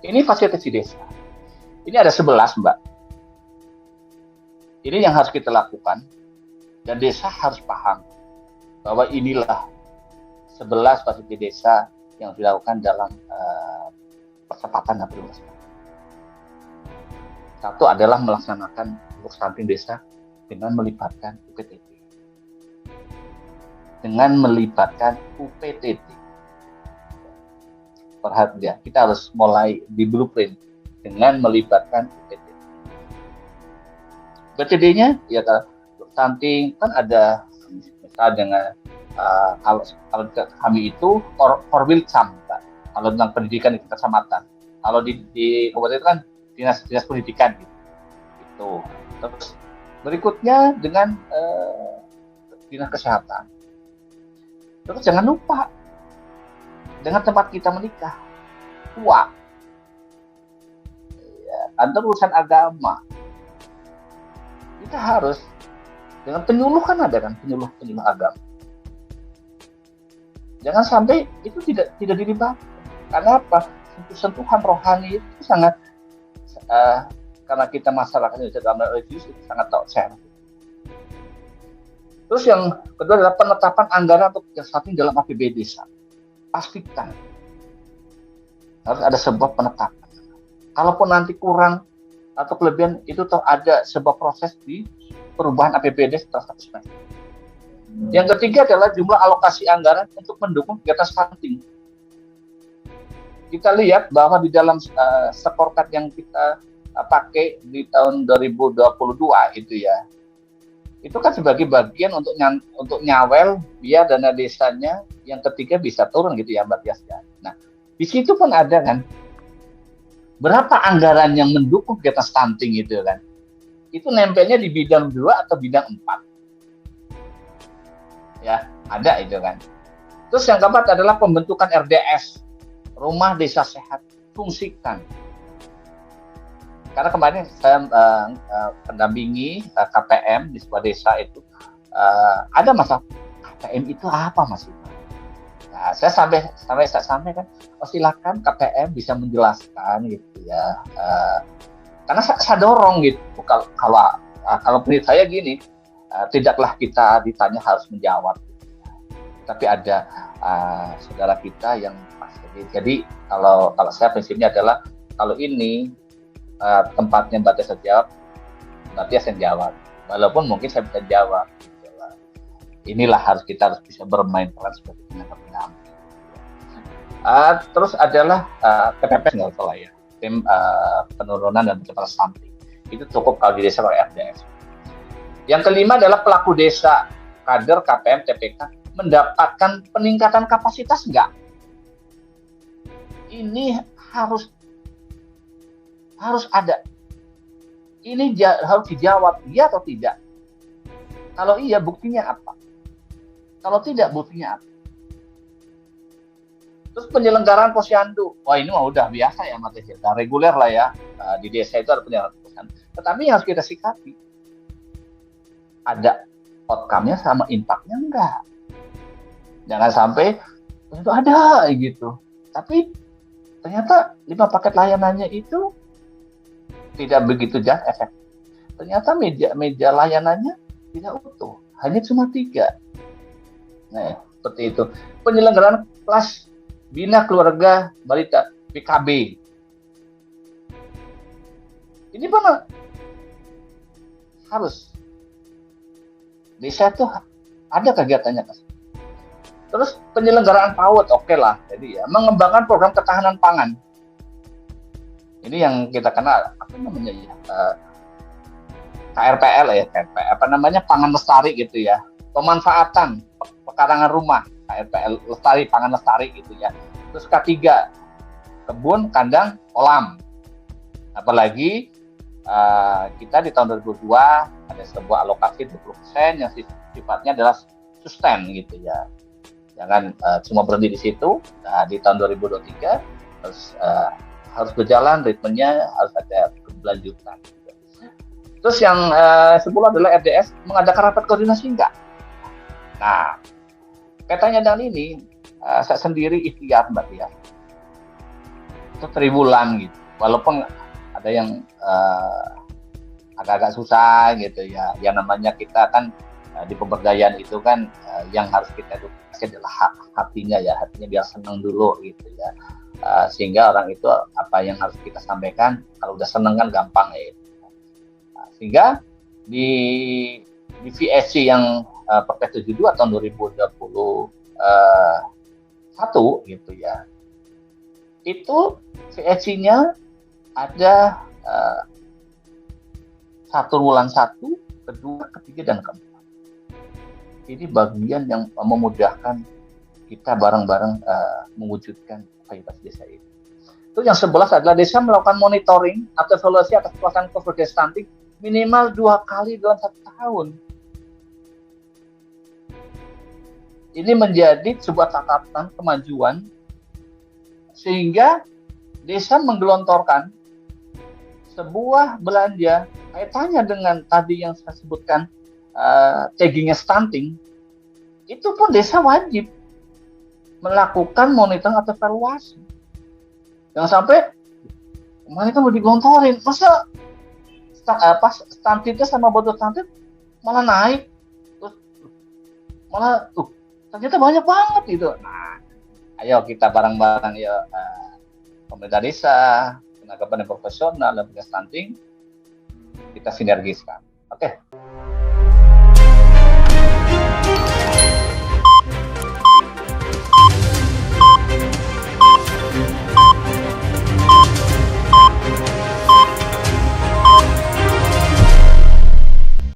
Ini fasilitas di desa. Ini ada 11, Mbak. Ini yang harus kita lakukan. Dan desa harus paham bahwa inilah 11 fasilitas desa yang dilakukan dalam percepatan aplikasi. Satu adalah melaksanakan untuk stunting desa dengan melibatkan UPTT. Dengan melibatkan UPTT. Perhatian, kita harus mulai di blueprint dengan melibatkan UPTT. UPTT-nya ya stunting kan ada misalnya dengan kalau kami itu Korwilcam, kalau tentang pendidikan di kecamatan. Kalau di kabupaten itu kan dinas pendidikan gitu. Terus berikutnya dengan dinas kesehatan. Terus jangan lupa dengan tempat kita menikah, tua, ya, ada urusan agama. Kita harus dengan penyuluh kan ada kan penyuluh agama. Jangan sampai itu tidak dilibatkan. Karena apa? Sentuhan rohani itu sangat karena kita masyarakat Indonesia dalam religius itu sangat share. Terus yang kedua adalah penetapan anggaran untuk stunting dalam APBD desa. Pastikan harus ada sebuah penetapan. Kalaupun nanti kurang atau kelebihan itu toh ada sebuah proses di perubahan APBD setelah 100%. Yang ketiga adalah jumlah alokasi anggaran untuk mendukung kegiatan stunting. Kita lihat bahwa di dalam scorecard yang kita pakai di tahun 2022 itu ya, itu kan sebagai bagian untuk nyawel biar dana desanya yang ketiga bisa turun gitu ya Mbak Tias. Nah, di situ pun ada kan berapa anggaran yang mendukung kegiatan stunting itu kan. Itu nempelnya di bidang 2 atau bidang 4. Ya, ada itu kan. Terus yang keempat adalah pembentukan RDS, Rumah Desa Sehat, fungsikan. Karena kemarin saya pendampingi KPM di sebuah desa itu ada masalah KPM itu apa Mas? Nah, saya sampai kan, silakan KPM bisa menjelaskan gitu ya. Karena saya dorong gitu. Kalau menurut saya gini, tidaklah kita ditanya harus menjawab. Tapi ada saudara kita yang pasti. Jadi kalau saya prinsipnya adalah kalau ini tempatnya Mbak Tias jawab, Mbak Tias yang jawab. Walaupun mungkin saya bisa jawab. Inilah kita harus bisa bermain peran sebagai tenaga pendamping. Terus adalah PPP nggak salah ya, tim penurunan dan percepatan stunting. Itu cukup kalau di desa oleh RDS. Yang kelima adalah pelaku desa, kader KPM TPK mendapatkan peningkatan kapasitas enggak? Ini harus ada. Ini harus dijawab, iya atau tidak. Kalau iya, buktinya apa? Kalau tidak, buktinya apa? Terus penyelenggaraan posyandu. Wah, ini mah udah biasa ya, Mas Desi. Dan reguler lah ya. Di desa itu ada penyelenggaraan posyandu. Tetapi yang harus kita sikapi, ada outcome-nya sama impact-nya enggak. Jangan sampai itu ada gitu. Tapi ternyata 5 paket layanannya itu tidak begitu efektif. Ternyata meja layanannya tidak utuh, hanya cuma 3. Nah, seperti itu. Penyelenggaraan kelas Bina Keluarga Balita PKB. Ini mana harus desa tuh ada kegiatannya kan. Terus penyelenggaraan PAUD, oke lah. Jadi ya mengembangkan program ketahanan pangan. Ini yang kita kenal apa namanya ya, KRPL ya, apa namanya pangan lestari gitu ya. Pemanfaatan pekarangan rumah, KRPL lestari, pangan lestari gitu ya. Terus K3 kebun, kandang, kolam. Apalagi kita di tahun 2002 ada sebuah alokasi 20% yang sifatnya adalah sustain gitu ya. Jangan cuma berhenti di situ. Nah, di tahun 2023 harus berjalan, ritmenya harus ada keberlanjutan. Terus yang 10 adalah RDS mengadakan rapat koordinasi enggak? Nah, kaitannya dengan ini, saya sendiri ikhtiar Mbak Tia. itu triwulan gitu. Walaupun ada yang agak-agak susah gitu ya. Yang namanya kita kan di pemberdayaan itu kan yang harus kita edukasi adalah hatinya ya, hatinya biar senang dulu gitu ya. Sehingga orang itu apa yang harus kita sampaikan kalau udah seneng kan gampang ya. Sehingga di VSC yang Perpres 72 tahun 2021 gitu ya. Itu VSC-nya ada 1 bulan 1, kedua, ketiga, dan keempat. Ini bagian yang memudahkan kita bareng-bareng mewujudkan paritas desa ini. Itu yang 11 adalah desa melakukan monitoring atau evaluasi atas pelaksanaan cover stunting minimal 2 kali dalam 1 tahun. Ini menjadi sebuah catatan kemajuan sehingga desa menggelontorkan sebuah belanja kaitannya dengan tadi yang saya sebutkan taggingnya stunting. Itu pun desa wajib melakukan monitoring atau evaluasi. Jangan sampai kemarin kan mau digelontorin, masa stuntingnya sama botol stunting malah naik, terus malah ternyata banyak banget gitu. Nah, ayo kita bareng-bareng ya, pemerintah desa, tenaga pendidik profesional dan petugas stunting, kita sinergiskan. Oke.